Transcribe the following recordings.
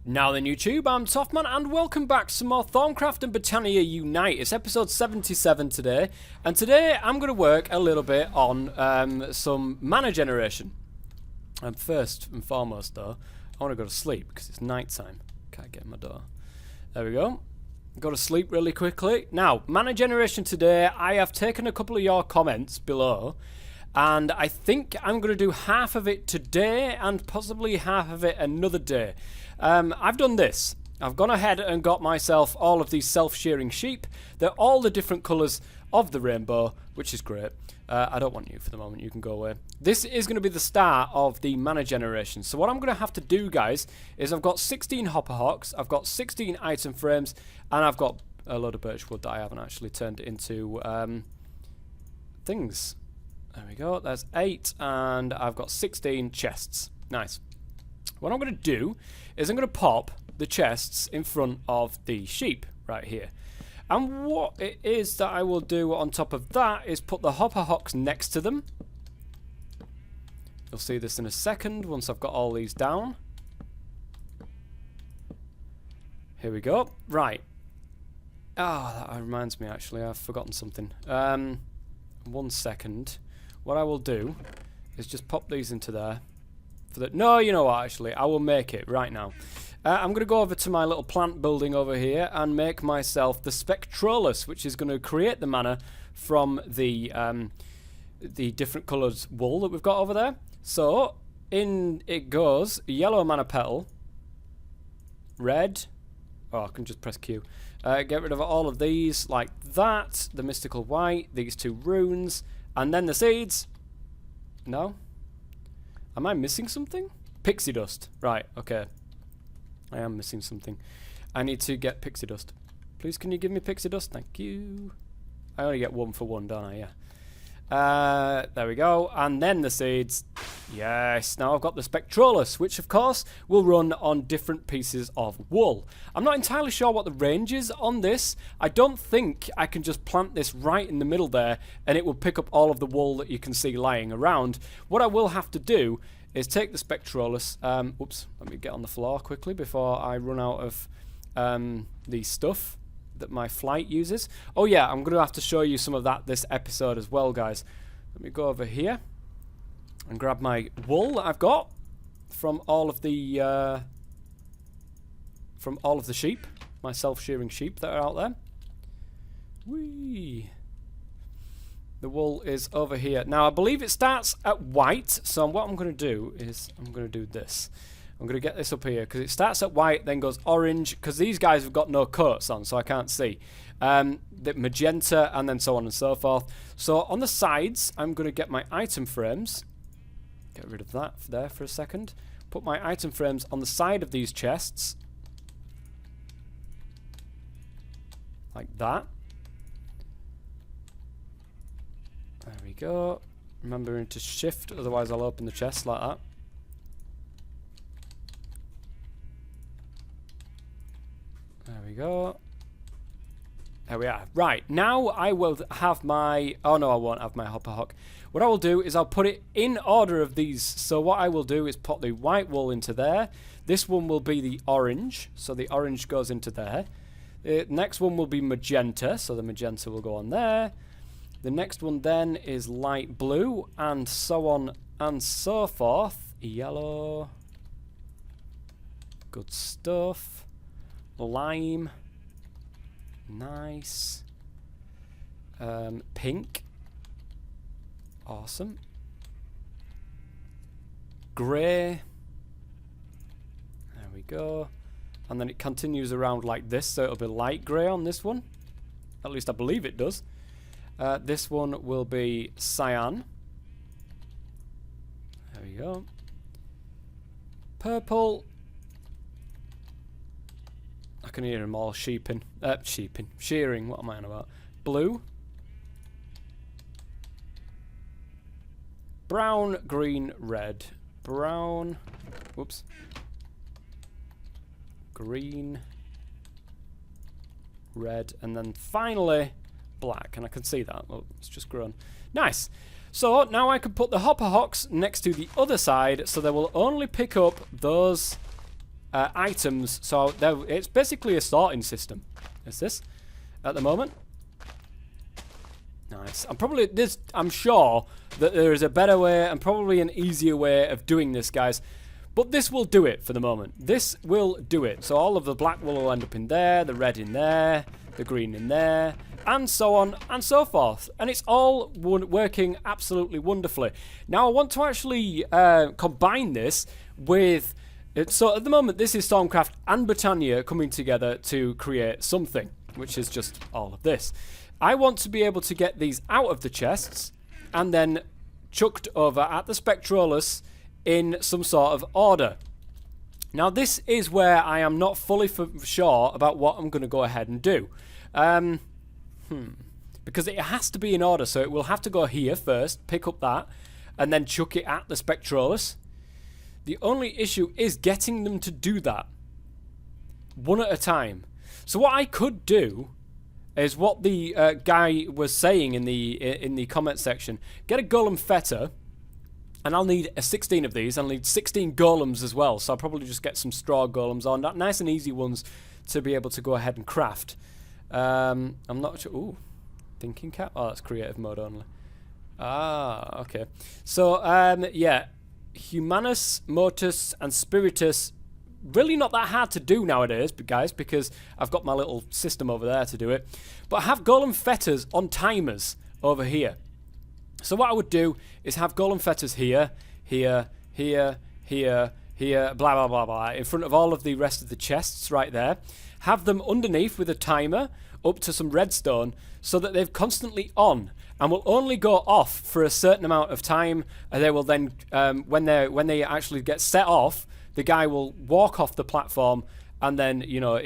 Now then YouTube, I'm Toffman and welcome back to some more Thaumcraft and Botania Unite. It's episode 77 today, and today I'm going to work a little bit on some mana generation. And first and foremost though, I want to go to sleep because it's night time. Can't get in my door. There we go. Go to sleep really quickly. Now, mana generation today, I have taken a couple of your comments below, and I think I'm going to do half of it today and possibly half of it another day. I've done this. I've gone ahead and got myself all of these self-shearing sheep. They're all the different colours of the rainbow, which is great. I don't want you for the moment. You can go away. This is going to be the start of the mana generation. So what I'm going to have to do, guys, is I've got 16 hopper hawks, I've got 16 item frames, and I've got a load of birch wood that I haven't actually turned into things. There we go. There's 8, and I've got 16 chests. Nice. What I'm going to do is I'm going to pop the chests in front of the sheep right here. And what it is that I will do on top of that is put the hopper hawks next to them. You'll see this in a second once I've got all these down. Here we go. Right. Ah, that reminds me actually, I've forgotten something. 1 second. What I will do is just pop these into there. No, you know what, actually, I will make it right now. I'm going to go over to my little plant building over here and make myself the Spectrolus, which is going to create the mana from the different coloured wool that we've got over there. So, in it goes, yellow mana petal, red, oh, I can just press Q. Get rid of all of these like that, the mystical white, these 2 runes, and then the seeds. No? Am I missing something? Pixie dust. Right, okay. I am missing something. I need to get pixie dust. Please, can you give me pixie dust? Thank you. I only get 1 for 1, don't I? Yeah. There we go. And then the seeds. Yes. Now I've got the Spectrolus, which of course will run on different pieces of wool. I'm not entirely sure what the range is on this. I don't think I can just plant this right in the middle there and it will pick up all of the wool that you can see lying around. What I will have to do is take the Spectrolus. Oops, let me get on the floor quickly before I run out of the stuff that my flight uses. Oh yeah, I'm going to have to show you some of that this episode as well, guys. Let me go over here and grab my wool that I've got from all of the sheep, my self-shearing sheep that are out there. Whee! The wool is over here. Now, I believe it starts at white, so what I'm going to do is I'm going to do this. I'm going to get this up here, because it starts at white, then goes orange, because these guys have got no coats on, so I can't see. The magenta, and then so on and so forth. So, on the sides, I'm going to get my item frames. Get rid of that there for a second. Put my item frames on the side of these chests. Like that. There we go. Remembering to shift, otherwise I'll open the chest like that. There we go. There we are. Right, now I will have my... Oh no, I won't have my hopper hawk. What I will do is I'll put it in order of these. So what I will do is put the white wool into there. This one will be the orange, so the orange goes into there. The next one will be magenta, so the magenta will go on there. The next one then is light blue, and so on and so forth. Yellow. Good stuff. Lime. Nice. Pink. Awesome. Grey. There we go. And then it continues around like this, so it'll be light grey on this one. At least I believe it does. This one will be cyan. There we go. Purple. I can hear them all shearing. What am I on about? Blue. Brown, green, red. Brown. Whoops. Green. Red. And then finally black. And I can see that. Oh, it's just grown. Nice. So now I can put the hopper hawks next to the other side, so they will only pick up those items. So it's basically a sorting system. Is this at the moment? Nice. I'm sure that there is a better way and probably an easier way of doing this, guys. But this will do it for the moment. This will do it. So all of the black will end up in there, the red in there, the green in there, and so on and so forth. And it's all working absolutely wonderfully. Now I want to actually combine this with... So at the moment this is Thaumcraft and Botania coming together to create something, which is just all of this. I want to be able to get these out of the chests and then chucked over at the Spectrolus in some sort of order. Now this is where I am not fully sure about what I'm going to go ahead and do. Because it has to be in order, so it will have to go here first, pick up that, and then chuck it at the Spectrolus. The only issue is getting them to do that one at a time. So what I could do is what the guy was saying in the comment section. Get a golem fetter, and I'll need 16 of these. I'll need 16 golems as well, so I'll probably just get some straw golems on. Nice and easy ones to be able to go ahead and craft. I'm not sure. Ooh, thinking cap. Oh, that's creative mode only. Ah, okay. So, yeah. Humanus, Motus, and Spiritus. Really not that hard to do nowadays, guys, because I've got my little system over there to do it. But I have golem fetters on timers over here. So what I would do is have golem fetters here, here, here, here, here, blah, blah, blah, blah, in front of all of the rest of the chests right there. Have them underneath with a timer up to some redstone so that they're constantly on and will only go off for a certain amount of time. And they will then, when they actually get set off, the guy will walk off the platform, and then, you know,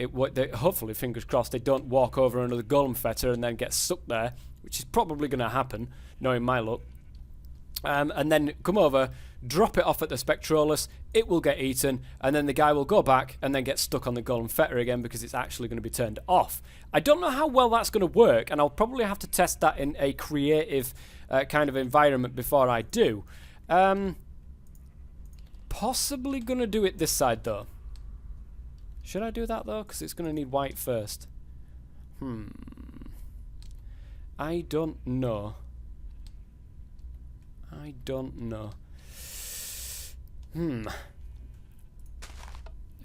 hopefully, fingers crossed, they don't walk over another golem fetter and then get stuck there, which is probably going to happen, knowing my luck. And then come over, drop it off at the Spectrolus, it will get eaten, and then the guy will go back and then get stuck on the golem fetter again because it's actually going to be turned off. I don't know how well that's going to work, and I'll probably have to test that in a creative kind of environment before I do. Possibly going to do it this side, though. Should I do that, though? Because it's going to need white first. I don't know. I don't know. If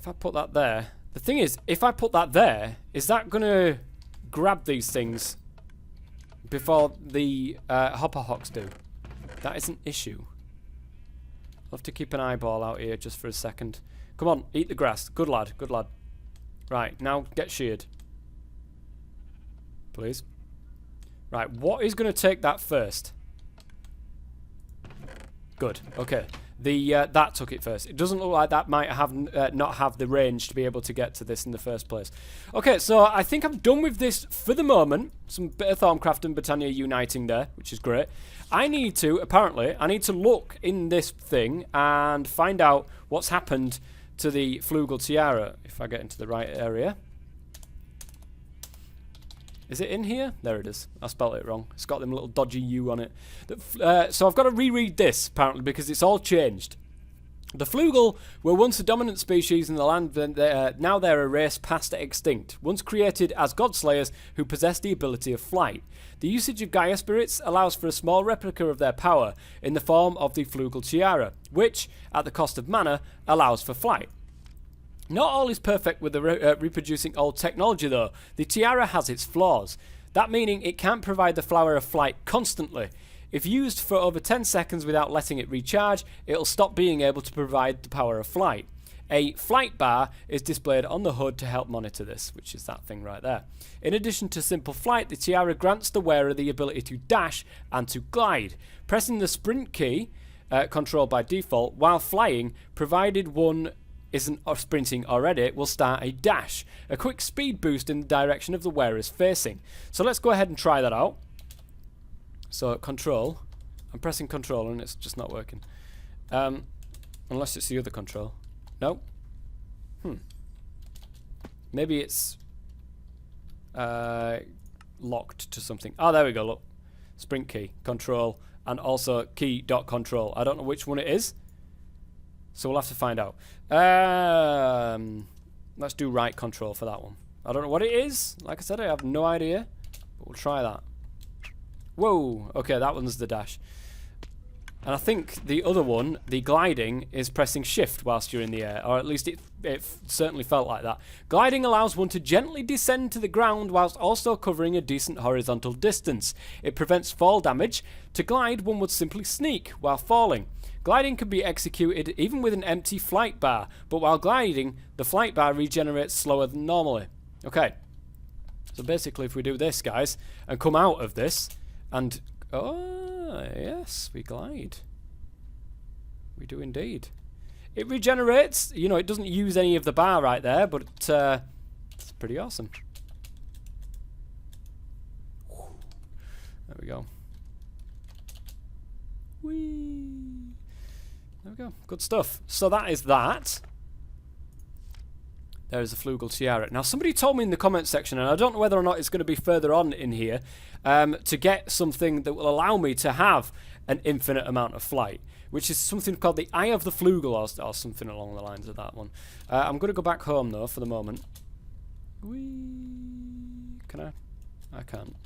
I put that there... The thing is, if I put that there, is that going to grab these things before the hopper hawks do? That is an issue. I'll have to keep an eyeball out here just for a second. Come on, eat the grass. Good lad, good lad. Right, now get sheared. Please. Right, what is going to take that first? Good, okay. That took it first. It doesn't look like that might have not have the range to be able to get to this in the first place. Okay, so I think I'm done with this for the moment. Some bit of Thaumcraft and Botania uniting there, which is great. I need to look in this thing and find out what's happened to the Flugel tiara, if I get into the right area. Is it in here? There it is. I spelled it wrong. It's got them little dodgy U on it. So I've got to reread this, apparently, because it's all changed. The Flugel were once a dominant species in the land, now they're a race past extinct, once created as godslayers who possess the ability of flight. The usage of Gaia spirits allows for a small replica of their power in the form of the Flugel tiara, which, at the cost of mana, allows for flight. Not all is perfect with the reproducing old technology, though. The tiara has its flaws, that meaning it can't provide the flower of flight constantly. If used for over 10 seconds without letting it recharge, it'll stop being able to provide the power of flight. A flight bar is displayed on the hood to help monitor this, which is that thing right there. In addition to simple flight, the tiara grants the wearer the ability to dash and to glide. Pressing the sprint key, controlled by default, while flying, provided one isn't sprinting already, will start a dash, a quick speed boost in the direction of the wearer's facing. So let's go ahead and try that out. So control, I'm pressing control and it's just not working. Unless it's the other control. No. Maybe it's locked to something. Oh, there we go, look. Sprint key, control, and also key.control. I don't know which one it is. So we'll have to find out. Let's do right control for that one. I don't know what it is. Like I said, I have no idea. But we'll try that. Whoa. Okay, that one's the dash. And I think the other one, the gliding, is pressing shift whilst you're in the air. Or at least it certainly felt like that. Gliding allows one to gently descend to the ground whilst also covering a decent horizontal distance. It prevents fall damage. To glide, one would simply sneak while falling. Gliding can be executed even with an empty flight bar, but while gliding, the flight bar regenerates slower than normally. Okay, so basically if we do this, guys, and come out of this, and... oh, yes, we glide. We do indeed. It regenerates, you know, it doesn't use any of the bar right there, but it's pretty awesome. There we go. Whee! There we go. Good stuff. So that is that. There is a Flugel tiara. Now, somebody told me in the comment section, and I don't know whether or not it's going to be further on in here, to get something that will allow me to have an infinite amount of flight, which is something called the Eye of the Flugel, or something along the lines of that one. I'm going to go back home, though, for the moment. Whee! Can I? I can't.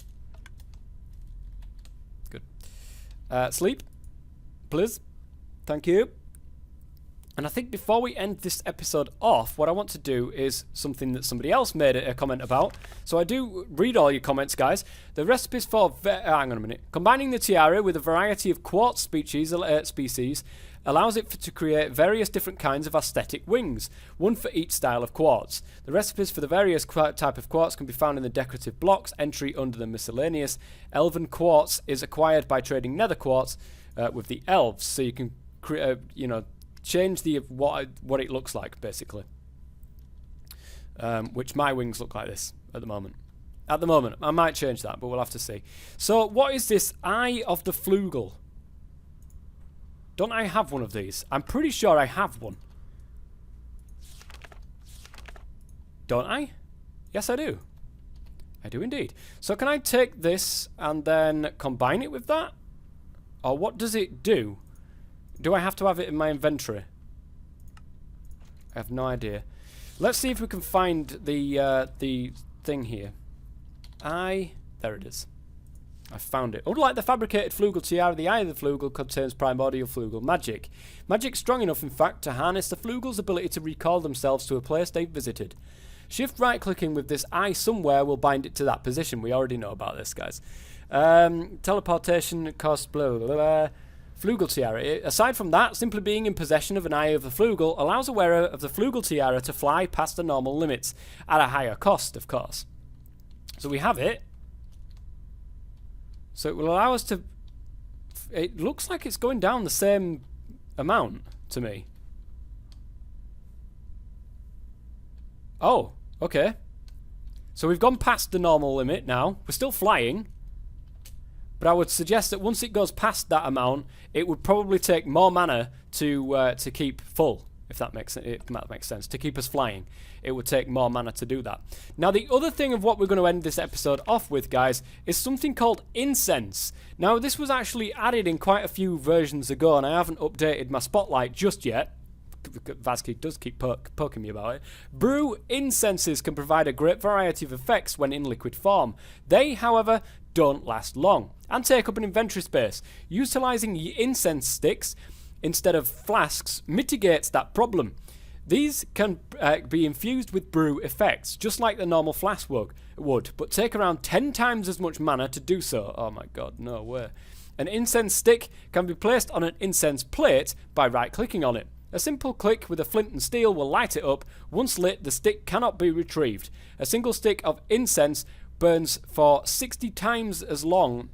Good. Sleep, please. Thank you. And I think before we end this episode off, what I want to do is something that somebody else made a comment about. So I do read all your comments, guys. The recipes for... hang on a minute. Combining the tiara with a variety of quartz species allows it to create various different kinds of aesthetic wings, one for each style of quartz. The recipes for the various type of quartz can be found in the decorative blocks entry under the miscellaneous. Elven quartz is acquired by trading nether quartz with the elves, so you can you know, change the what it looks like, basically. Which my wings look like this at the moment. At the moment, I might change that, but we'll have to see. So, what is this Eye of the Flugel? Don't I have one of these? I'm pretty sure I have one. Don't I? Yes, I do. I do indeed. So, can I take this and then combine it with that? Or what does it do? Do I have to have it in my inventory? I have no idea. Let's see if we can find the thing here. There it is. I found it. Unlike the fabricated Flugel tiara, the Eye of the Flugel contains primordial Flugel magic. Magic strong enough, in fact, to harness the Flugel's ability to recall themselves to a place they've visited. Shift right-clicking with this eye somewhere will bind it to that position. We already know about this, guys. Teleportation cost blah, blah, blah. Flugel tiara. Aside from that, simply being in possession of an Eye of the Flugel allows a wearer of the Flugel tiara to fly past the normal limits, at a higher cost, of course. So we have it. So it will allow us to... It looks like it's going down the same amount to me. Oh, okay. So we've gone past the normal limit now. We're still flying. But I would suggest that once it goes past that amount, it would probably take more mana to keep full, if that makes sense. To keep us flying, it would take more mana to do that. Now, the other thing of what we're going to end this episode off with, guys, is something called incense. Now, this was actually added in quite a few versions ago, and I haven't updated my spotlight just yet. Vasky does keep poking me about it. Brew incenses can provide a great variety of effects when in liquid form. They, however, don't last long and take up an inventory space. Utilizing incense sticks instead of flasks mitigates that problem. These can be infused with brew effects, just like the normal flask would, but take around 10 times as much mana to do so. Oh my god, no way. An incense stick can be placed on an incense plate by right-clicking on it. A simple click with a flint and steel will light it up. Once lit, the stick cannot be retrieved. A single stick of incense burns for 60 times as long...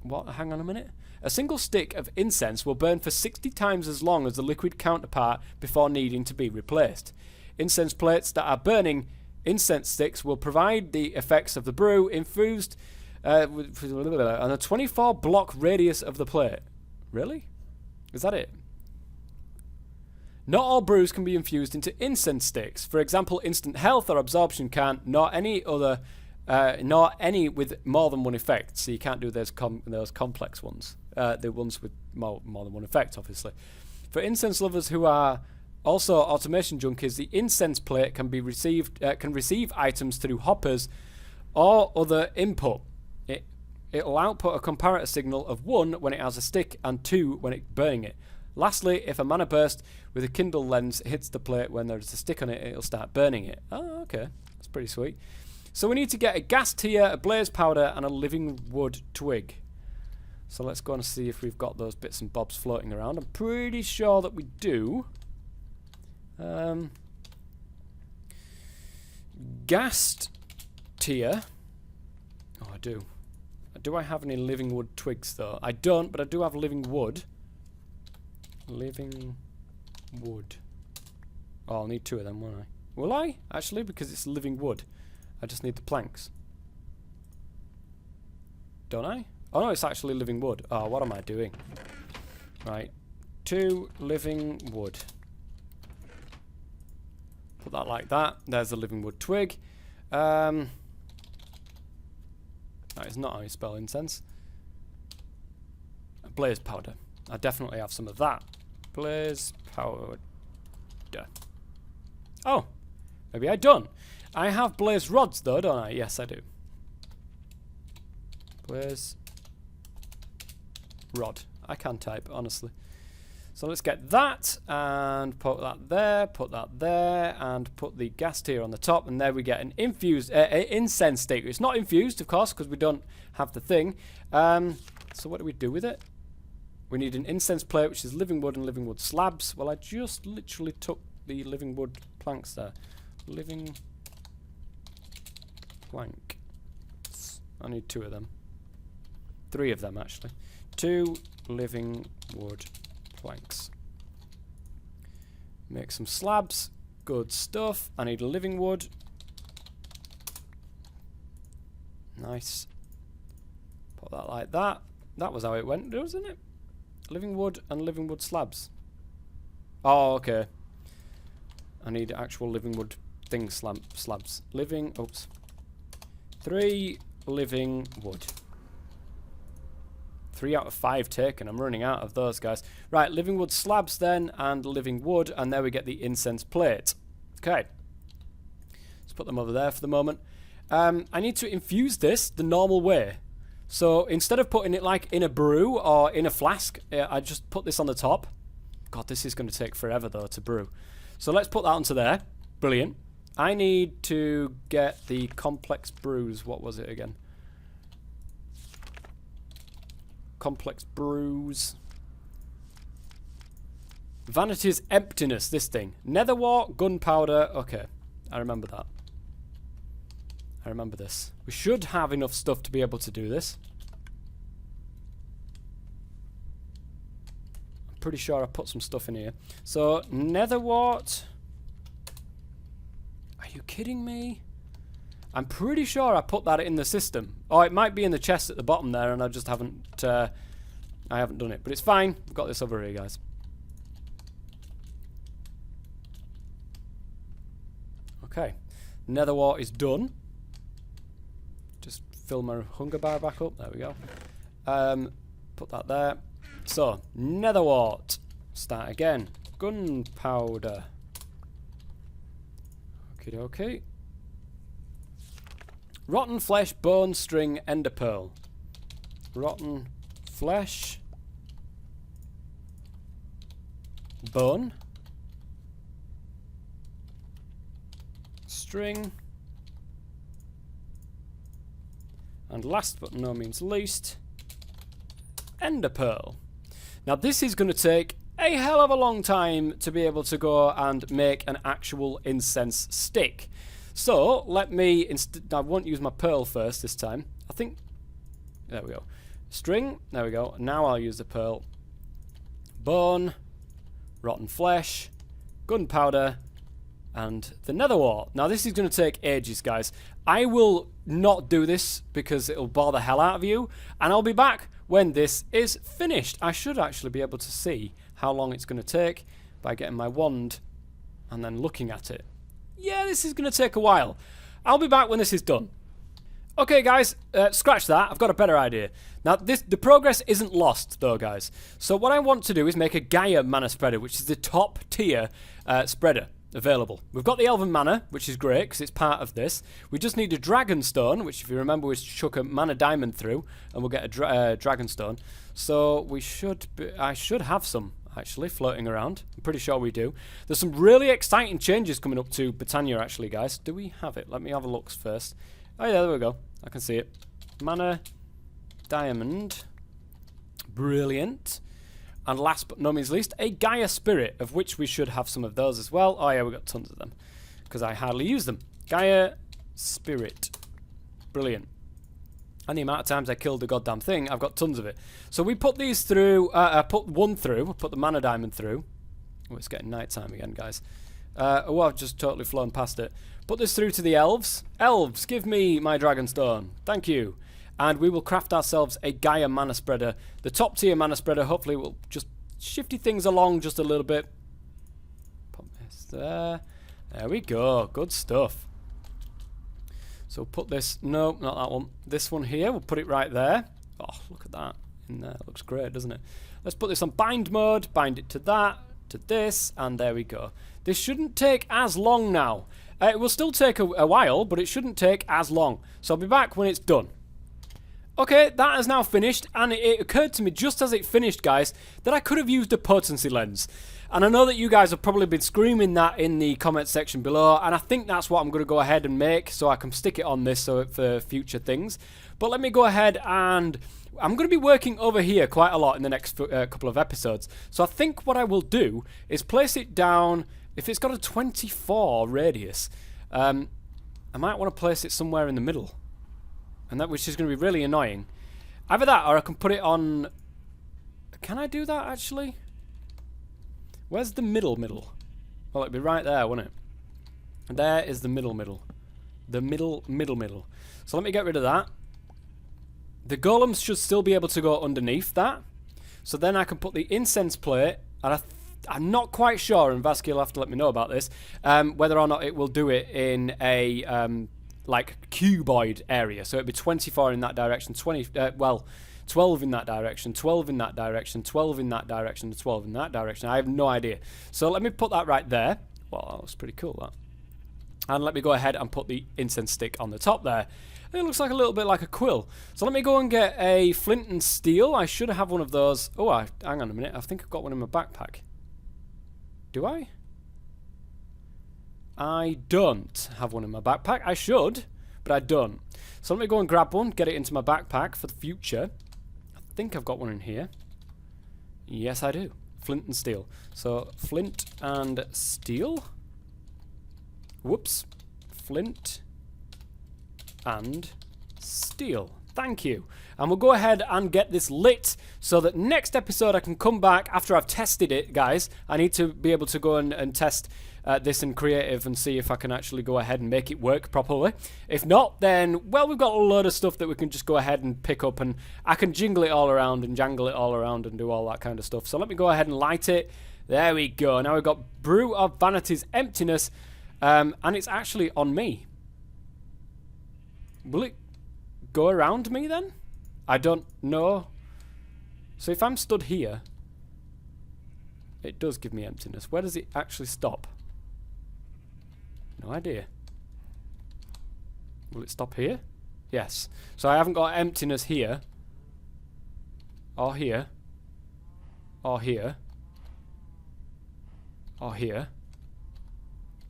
What? Hang on a minute. A single stick of incense will burn for 60 times as long as the liquid counterpart before needing to be replaced. Incense plates that are burning incense sticks will provide the effects of the brew infused on a 24 block radius of the plate. Really? Is that it? Not all brews can be infused into incense sticks. For example, instant health or absorption can't, nor any with more than one effect. So you can't do those complex ones. The ones with more than one effect, obviously. For incense lovers who are also automation junkies, the incense plate can receive items through hoppers or other input. It'll output a comparator signal of 1 when it has a stick and 2 when it's burning it. Lastly, if a mana burst with a kindle lens hits the plate when there's a stick on it, it'll start burning it. Oh, okay. That's pretty sweet. So we need to get a gas tier, a blaze powder, and a living wood twig. So let's go and see if we've got those bits and bobs floating around. I'm pretty sure that we do. Gas tier. Oh, I do. Do I have any living wood twigs, though? I don't, but I do have living wood. Living wood. Oh, I'll need 2 of them, won't I? Will I? Actually, because it's living wood. I just need the planks. Don't I? Oh, no, it's actually living wood. Oh, what am I doing? Right. 2 living wood. Put that like that. There's the living wood twig. That is not how you spell incense. Blaze powder. I definitely have some of that. Blaze powder. Oh, maybe I don't. I have blaze rods though, don't I? Yes, I do. Blaze rod. I can type, honestly. So let's get that and put that there, and put the gas tier on the top, and there we get an infused incense stick. It's not infused, of course, because we don't have the thing. So what do we do with it? We need an incense plate, which is living wood and living wood slabs. Well, I just literally took the living wood planks there. Living plank. I need 2 of them. 3 of them, actually. 2 living wood planks. Make some slabs. Good stuff. I need a living wood. Nice. Put that like that. That was how it went, wasn't it? Living wood and living wood slabs. Oh, okay. I need actual living wood slabs. Oops. 3 living wood. 3 out of 5 taken. I'm running out of those, guys. Right, living wood slabs then, and living wood, and there we get the incense plate. Okay. Let's put them over there for the moment. I need to infuse this the normal way. So instead of putting it like in a brew or in a flask, I just put this on the top. God, this is going to take forever though to brew. So let's put that onto there. Brilliant. I need to get the complex brews. What was it again? Complex brews. Vanity's emptiness, this thing. Netherwort, gunpowder. Okay, I remember that. I remember this. We should have enough stuff to be able to do this. I'm pretty sure I put some stuff in here. So, netherwort. Are you kidding me? I'm pretty sure I put that in the system. Oh, it might be in the chest at the bottom there, and I just haven't. I haven't done it, but it's fine. We've got this over here, guys. Okay, netherwort is done. Just fill my hunger bar back up. There we go. Put that there. So, netherwort. Start again. Gunpowder. Okie dokie. Rotten flesh, bone, string, ender pearl. Rotten flesh. Bone. String. And last but no means least, ender pearl. Now this is going to take a hell of a long time to be able to go and make an actual incense stick. So let me, I won't use my pearl first this time. I think, there we go. String, there we go. Now I'll use the pearl. Bone, rotten flesh, gunpowder, and the netherwort. Now this is going to take ages, guys. I will not do this because it'll bore the hell out of you, and I'll be back when this is finished. I should actually be able to see how long it's going to take by getting my wand and then looking at it. Yeah, this is going to take a while. I'll be back when this is done. Okay, guys, scratch that. I've got a better idea. Now, the progress isn't lost, though, guys. So what I want to do is make a Gaia mana spreader, which is the top tier spreader available. We've got the Elven mana, which is great because it's part of this. We just need a Dragon Stone, which, if you remember, we chuck a mana diamond through, and we'll get a Dragon Stone. So I should have some, actually, floating around. I'm pretty sure we do. There's some really exciting changes coming up to Botania, actually, guys. Do we have it? Let me have a look first. Oh, yeah, there we go. I can see it. Mana diamond. Brilliant. And last but no means least, a Gaia Spirit, of which we should have some of those as well. Oh yeah, we've got tons of them, because I hardly use them. Gaia Spirit. Brilliant. And the amount of times I killed the goddamn thing, I've got tons of it. So we put these through, I put one through, put the Mana Diamond through. Oh, it's getting night time again, guys. Oh, I've just totally flown past it. Put this through to the elves. Elves, give me my Dragon Stone. Thank you. And we will craft ourselves a Gaia mana spreader. The top tier mana spreader hopefully will just shifty things along just a little bit. Put this there. There we go. Good stuff. So put this, no, not that one. This one here, we'll put it right there. Oh, look at that in there. It looks great, doesn't it? Let's put this on bind mode, bind it to that, to this, and there we go. This shouldn't take as long now. It will still take a while, but it shouldn't take as long. So I'll be back when it's done. Okay, that is now finished, and it occurred to me just as it finished, guys, that I could have used a potency lens. And I know that you guys have probably been screaming that in the comment section below, and I think that's what I'm going to go ahead and make, so I can stick it on this for future things. But let me go ahead and... I'm going to be working over here quite a lot in the next couple of episodes. So I think what I will do is place it down... If it's got a 24 radius, I might want to place it somewhere in the middle. And that, which is going to be really annoying. Either that, or I can put it on... Can I do that, actually? Where's the middle? Well, it'd be right there, wouldn't it? And there is the middle. The middle. So let me get rid of that. The golems should still be able to go underneath that. So then I can put the incense plate, and I'm not quite sure, and Vasky will have to let me know about this, whether or not it will do it in a... like cuboid area, so it'd be 24 in that direction, 12 in that direction, 12 in that direction, 12 in that direction, 12 in that direction. I have no idea. So let me put that right there. Well, that was pretty cool, that. And let me go ahead and put the incense stick on the top there. It looks like a little bit like a quill. So let me go and get a flint and steel. I should have one of those. Oh, hang on a minute. I think I've got one in my backpack. Do I? I don't have one in my backpack. I should, but I don't. So let me go and grab one, get it into my backpack for the future. I think I've got one in here. Yes, I do. Flint and steel. So, flint and steel. Whoops. Flint and steel. Thank you. And we'll go ahead and get this lit so that next episode I can come back after I've tested it, guys. I need to be able to go and test this in creative and see if I can actually go ahead and make it work properly. If not, then, well, we've got a load of stuff that we can just go ahead and pick up, and I can jingle it all around and jangle it all around and do all that kind of stuff. So let me go ahead and light it. There we go. Now we've got Brew of Vanity's Emptiness, and it's actually on me. Will it go around me then? I don't know. So if I'm stood here, it does give me emptiness. Where does it actually stop? No idea. Will it stop here? Yes. So I haven't got emptiness here. Or here. Or here. Or here.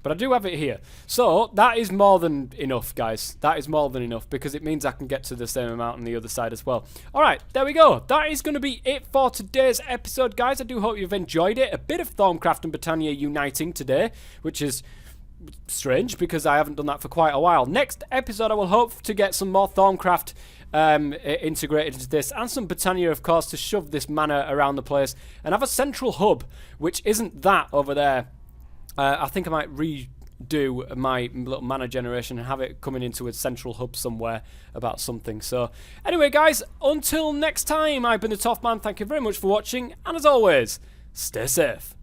But I do have it here. So, that is more than enough, guys. That is more than enough, because it means I can get to the same amount on the other side as well. Alright, there we go. That is going to be it for today's episode, guys. I do hope you've enjoyed it. A bit of Thaumcraft and Botania uniting today, which is strange, because I haven't done that for quite a while. Next episode, I will hope to get some more Thaumcraft integrated into this, and some Botania, of course, to shove this mana around the place, and have a central hub, which isn't that over there. I think I might redo my little mana generation and have it coming into a central hub somewhere about something. So, anyway, guys, until next time, I've been the TOFF Man. Thank you very much for watching, and as always, stay safe.